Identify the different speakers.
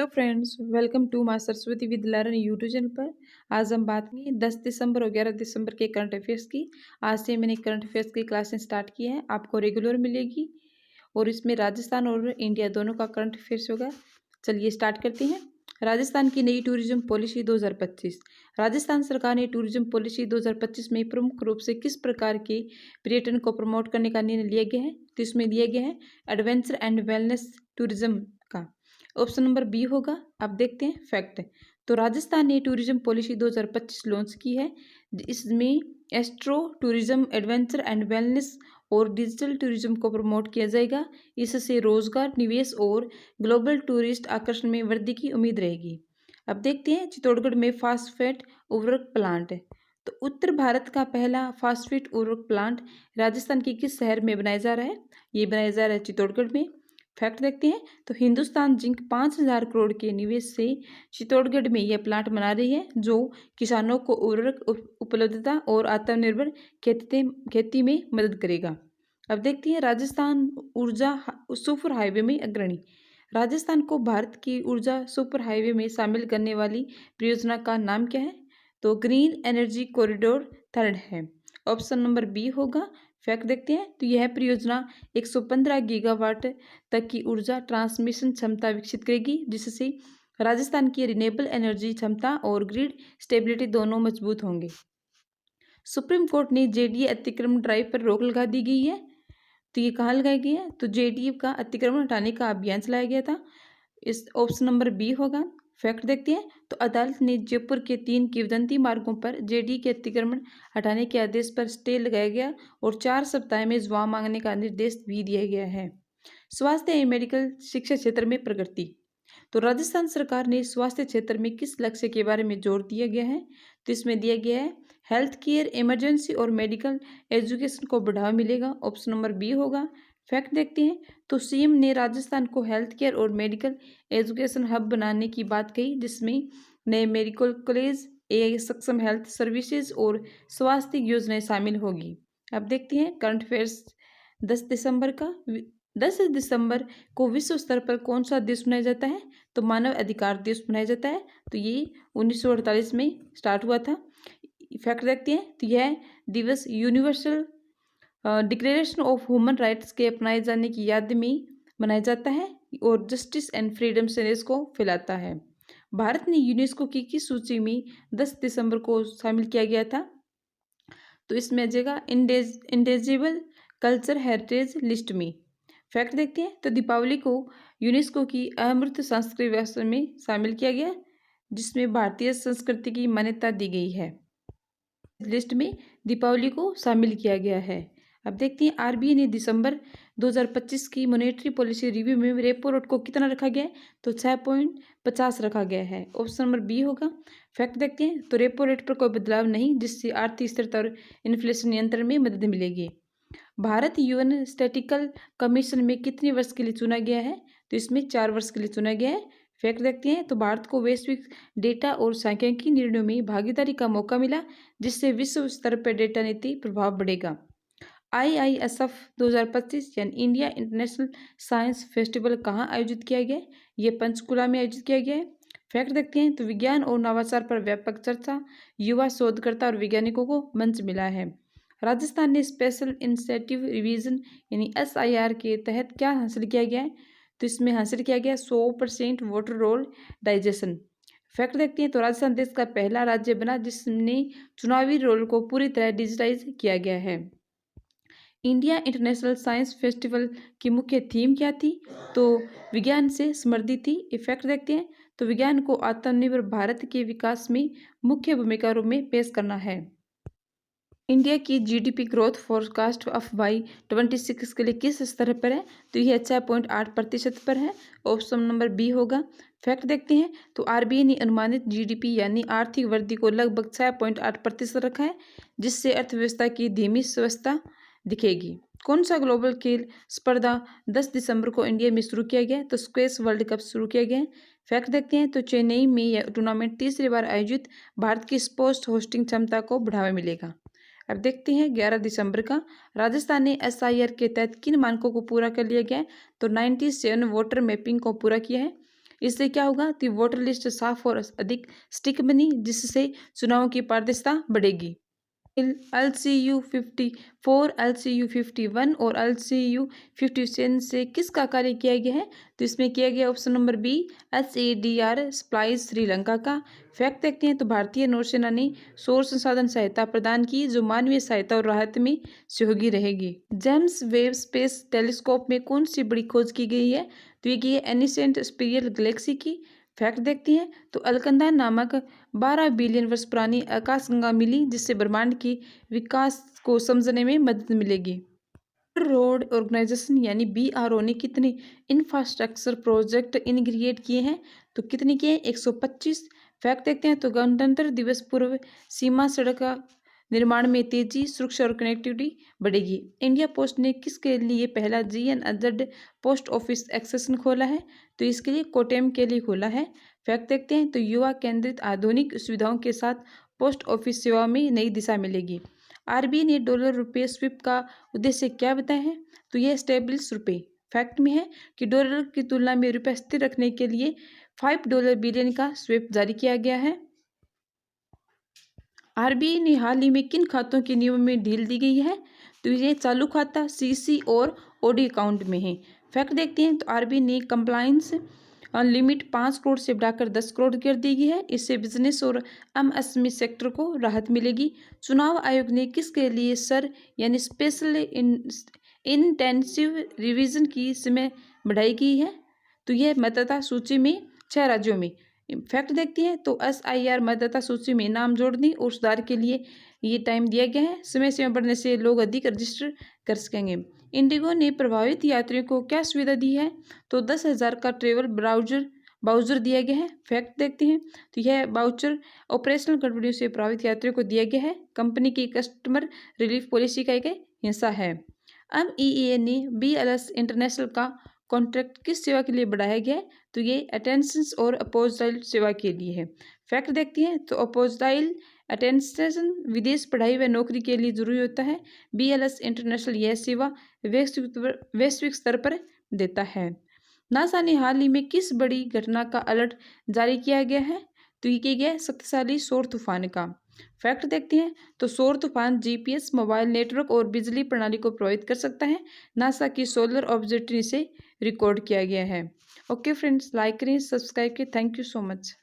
Speaker 1: Hello friends, welcome to माँ सरस्वती विद्यालय YouTube channel पर। आज हम बात करेंगे 10 दिसंबर और 11 दिसंबर के करंट अफेयर्स की। आज से मैंने करंट अफेयर्स की क्लासें स्टार्ट की हैं, आपको रेगुलर मिलेगी और इसमें राजस्थान और इंडिया दोनों का करंट अफेयर्स होगा। चलिए स्टार्ट करते हैं। राजस्थान की नई टूरिज्म पॉलिसी 2025। राजस्थान सरकार ने टूरिज्म पॉलिसी 2025 में प्रमुख रूप से किस प्रकार के पर्यटन को प्रमोट करने का निर्णय लिया गया है? तो इसमें दिया गया है एडवेंचर एंड वेलनेस टूरिज्म का। ऑप्शन नंबर बी होगा। अब देखते हैं फैक्ट। तो राजस्थान ने टूरिज्म पॉलिसी 2025 लॉन्च की है। इसमें astro tourism, adventure and wellness और डिजिटल टूरिज्म को प्रमोट किया जाएगा। इससे रोजगार, निवेश और ग्लोबल टूरिस्ट आकर्षण में वृद्धि की उम्मीद रहेगी। अब देखते हैं चित्तौड़गढ़ में फास्फेट उर्वरक प्लांट। तो उत्तर भारत का पहला फास्फेट उर्वरक प्लांट राजस्थान के किस शहर में बनाया जा रहा है? ये बनाया जा रहा है चित्तौड़गढ़ में। फैक्ट देखते हैं। तो हिंदुस्तान जिंक 5,000 करोड़ के निवेश से चित्तौड़गढ़ में यह प्लांट बना रही है, जो किसानों को उर्वरक उपलब्धता और आत्मनिर्भर खेती में मदद करेगा। अब देखते हैं राजस्थान ऊर्जा सुपर हाईवे में अग्रणी। राजस्थान को भारत की ऊर्जा सुपर हाईवे में शामिल करने वाली परियोजना का नाम क्या है? तो ग्रीन एनर्जी कॉरिडोर थर्ड है। ऑप्शन नंबर बी होगा। फैक्ट देखते हैं। तो यह परियोजना 115 गीगावाट तक की ऊर्जा ट्रांसमिशन क्षमता विकसित करेगी, जिससे राजस्थान की रिन्यूएबल एनर्जी क्षमता और ग्रिड स्टेबिलिटी दोनों मजबूत होंगे। सुप्रीम कोर्ट ने जेडीए अतिक्रमण ड्राइव पर रोक लगा दी गई है। तो ये कहाँ लगाई गई है? तो जेडीए का अतिक्रमण हटाने का अभियान चलाया गया था। इस ऑप्शन नंबर बी होगा। फैक्ट देखते हैं। तो अदालत ने जयपुर के 3 किंवदंती मार्गों पर जेडीए के अतिक्रमण हटाने के आदेश पर स्टे लगाया गया और 4 सप्ताह में जवाब मांगने का निर्देश भी दिया गया है। स्वास्थ्य एवं मेडिकल शिक्षा क्षेत्र में प्रगति। तो राजस्थान सरकार ने स्वास्थ्य क्षेत्र में किस लक्ष्य के बारे में जोर दिया गया है? तो इसमें दिया गया है हेल्थ केयर, इमरजेंसी और मेडिकल एजुकेशन को बढ़ावा मिलेगा। ऑप्शन नंबर बी होगा। फैक्ट देखते हैं। तो सीएम ने राजस्थान को हेल्थ केयर और मेडिकल एजुकेशन हब बनाने की बात कही, जिसमें नए मेडिकल कॉलेज, एआई सक्षम हेल्थ सर्विसेज और स्वास्थ्य योजनाएं शामिल होगी। अब देखते हैं करंट अफेयर्स 10 दिसंबर का। 10 दिसंबर को विश्व स्तर पर कौन सा दिवस मनाया जाता है? तो मानव अधिकार दिवस मनाया जाता है। तो ये 1948 में स्टार्ट हुआ था। फैक्ट देखते हैं। तो यह दिवस universal declaration of human rights के अपनाए जाने की याद में मनाया जाता है और जस्टिस एंड फ्रीडम संदेश को फैलाता है। भारत ने यूनेस्को की किस सूची में 10 दिसंबर को शामिल किया गया था? तो इसमें आ जाएगा इंडेजिबल कल्चर हेरिटेज लिस्ट में। फैक्ट देखते हैं। तो दीपावली को यूनेस्को की अमूर्त सांस्कृतिक विरासत में शामिल किया गया, जिसमें भारतीय संस्कृति की मान्यता दी गई है। लिस्ट में दीपावली को शामिल किया गया है। अब देखते हैं आरबीआई ने दिसंबर 2025 की मॉनेटरी पॉलिसी रिव्यू में रेपो रेट को कितना रखा गया है? तो 6.50 रखा गया है। ऑप्शन नंबर बी होगा। फैक्ट देखते हैं। तो रेपो रेट पर कोई बदलाव नहीं, जिससे आर्थिक स्थिरता और इन्फ्लेशन नियंत्रण में मदद मिलेगी। भारत यूएन स्टैटिकल कमीशन में कितने वर्ष के लिए चुना गया है? तो इसमें 4 वर्ष के लिए चुना गया है। फैक्ट देखते हैं। तो भारत को वैश्विक डेटा और सांख्यिकी निर्णयों में भागीदारी का मौका मिला, जिससे विश्व स्तर पर डेटा नीति प्रभाव बढ़ेगा। IISF 2025 यानी इंडिया इंटरनेशनल साइंस फेस्टिवल कहाँ आयोजित किया गया है? ये पंचकुला में आयोजित किया गया है। फैक्ट देखते हैं। तो विज्ञान और नवाचार पर व्यापक चर्चा, युवा शोधकर्ता और वैज्ञानिकों को मंच मिला है। राजस्थान ने स्पेशल इंसेटिव रिवीजन यानी SIR के तहत क्या हासिल किया गया है? तो इसमें हासिल किया गया 100% वाटर रोल डाइजेशन। फैक्ट देखते हैं। तो राजस्थान देश का पहला राज्य बना जिसने चुनावी रोल को पूरी तरह डिजिटाइज किया गया है। इंडिया इंटरनेशनल साइंस फेस्टिवल की मुख्य थीम क्या थी? तो विज्ञान से समृद्धि थी। इफेक्ट देखते हैं। तो विज्ञान को आत्मनिर्भर भारत के विकास में मुख्य भूमिका रूप में पेश करना है। इंडिया की GDP growth forecast of Y 26 के लिए किस स्तर पर है? तो यह 6.8% पर है। ऑप्शन नंबर बी होगा। फैक्ट देखते हैं। तो आरबीआई ने अनुमानित जीडीपी यानी आर्थिक वृद्धि को लगभग 6.8% रखा है, जिससे अर्थव्यवस्था की धीमी स्वस्थता दिखेगी। कौन सा ग्लोबल खेल स्पर्धा 10 दिसंबर को इंडिया में शुरू किया गया? तो स्क्वैश वर्ल्ड कप शुरू किया गया है। फैक्ट देखते हैं। तो चेन्नई में यह टूर्नामेंट तीसरी बार आयोजित भारत की स्पोर्ट्स होस्टिंग क्षमता को बढ़ावा मिलेगा। अब देखते हैं 11 दिसंबर का। राजस्थान ने SIR के तहत किन मानकों को पूरा कर लिया गया है? तो 97 वाटर मैपिंग को पूरा किया है। इससे क्या होगा कि वोटर लिस्ट साफ और अधिक स्टिक बनी, जिससे चुनाव की पारदर्शिता बढ़ेगी। LCU 54, LCU 51 और LCU 57 से किसका कार्य किया गया है? तो इसमें किया गया ऑप्शन नंबर बी SADR स्प्लाइस श्रीलंका का। फैक्ट देखते हैं तो भारतीय नौसेना ने सौर संसाधन सहायता प्रदान की, जो मानवीय सहायता और राहत में सहयोगी रहेगी। जेम्स वेब स्पेस टेलीस्कोप में कौन सी बड़ी खोज की गई है? तो ये की है एनिसेंट स्पिरियल गैलेक्सी की। फैक्ट देखते हैं तो अलकंदा नामक 12 बिलियन वर्ष पुरानी आकाशगंगा मिली, जिससे ब्रह्मांड की विकास को समझने में मदद मिलेगी। रोड ऑर्गेनाइजेशन यानी BRO ने कितने इंफ्रास्ट्रक्चर प्रोजेक्ट इनिशिएट किए हैं? तो कितने किए हैं? 125। फैक्ट देखते हैं तो गणतंत्र दिवस पूर्व सीमा सड़क का निर्माण में तेजी, सुरक्षा और कनेक्टिविटी बढ़ेगी। इंडिया पोस्ट ने किसके लिए पहला GNZ पोस्ट ऑफिस एक्सटेंशन खोला है? तो इसके लिए कोटेम के लिए खोला है। फैक्ट देखते हैं तो युवा केंद्रित आधुनिक सुविधाओं के साथ पोस्ट ऑफिस सेवा में नई दिशा मिलेगी। RBI ने डॉलर रुपये स्विप का उद्देश्य क्या बताया है? तो यह स्टेबल्स रुपये। फैक्ट में है कि डॉलर की तुलना में रुपया स्थिर रखने के लिए $5 बिलियन का स्विप जारी किया गया है। RBI ने हाल ही में किन खातों के नियमों में ढील दी गई है? तो ये चालू खाता, CC और OD अकाउंट में है। फैक्ट देखते हैं तो RBI ने कंप्लायंस लिमिट 5 करोड़ से बढ़ाकर 10 करोड़ कर दी गई है। इससे बिजनेस और MSME सेक्टर को राहत मिलेगी। चुनाव आयोग ने किसके लिए सर यानी स्पेशल इंटेंसिव रिवीजन की समय बढ़ाई गई है? तो यह मतदाता सूची में 6 राज्यों में। फैक्ट देखते हैं तो SIR मतदाता सूची में नाम जोड़ने और सुधार के लिए ये टाइम दिया गया है। समय सीमा बढ़ने से लोग अधिक रजिस्टर कर सकेंगे। इंडिगो ने प्रभावित यात्रियों को क्या सुविधा दी है? तो 10,000 का ट्रेवल बाउचर दिया गया है। फैक्ट देखते हैं तो यह बाउचर ऑपरेशनल गड़बड़ियों से प्रभावित यात्रियों को दिया गया है। कंपनी की कस्टमर रिलीफ पॉलिसी का एक हिस्सा है। MEEA ने BLS इंटरनेशनल का कॉन्ट्रैक्ट किस सेवा के लिए बढ़ाया गया है? तो ये अटेंशंस और अपोजाइल सेवा के लिए है। फैक्ट देखते हैं तो अपोजाइल अटेंशन विदेश पढ़ाई व नौकरी के लिए जरूरी होता है। BLS इंटरनेशनल यह सेवा वैश्विक स्तर पर देता है। नासा ने हाल ही में किस बड़ी घटना का अलर्ट जारी किया गया है? तो ये किया गया शक्तिशाली सौर तूफान का। फैक्ट देखते हैं तो सौर तूफान GPS, मोबाइल नेटवर्क और बिजली प्रणाली को प्रभावित कर सकता है। नासा की सोलर ऑब्जर्वेटरी से रिकॉर्ड किया गया है। ओके फ्रेंड्स, लाइक करें, सब्सक्राइब करें। Thank you so much.